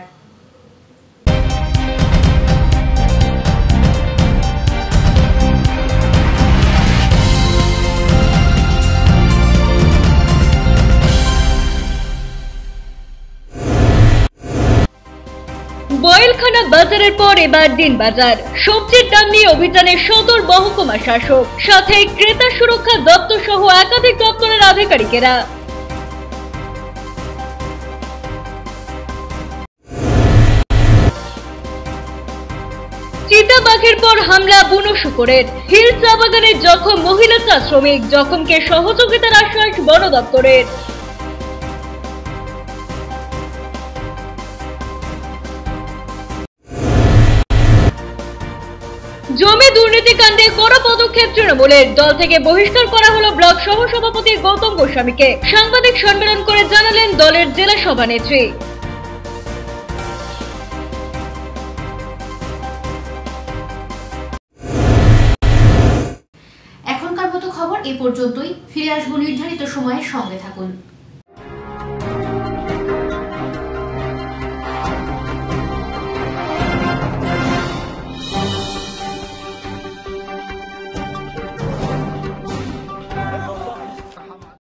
বয়েলখানা বাজারের পর এবার দিন বাজার। সবজির দাম নিয়ে অভিযানে সদর মহকুমা শাসক, সাথে ক্রেতা সুরক্ষা দপ্তর সহ একাধিক দপ্তরের আধিকারিকেরা। চিতা বাঘের পর হামলা বুনো শুকরের। হিল চা বাগানে জখম মহিলা চা শ্রমিক, জখমকে সহযোগিতার আশ্বাস বন দপ্তরের। জমি দুর্নীতি কাণ্ডে কড়া পদক্ষেপ তৃণমূলের। দল থেকে বহিষ্কার করা হলো ব্লক সহ সভাপতি গৌতম গোস্বামীকে। সাংবাদিক সম্মেলন করে জানালেন দলের জেলা সভানেত্রী। এখনকার মতো খবর এ পর্যন্তই। ফিরে আসবো নির্ধারিত সময়ের সঙ্গে থাকুন।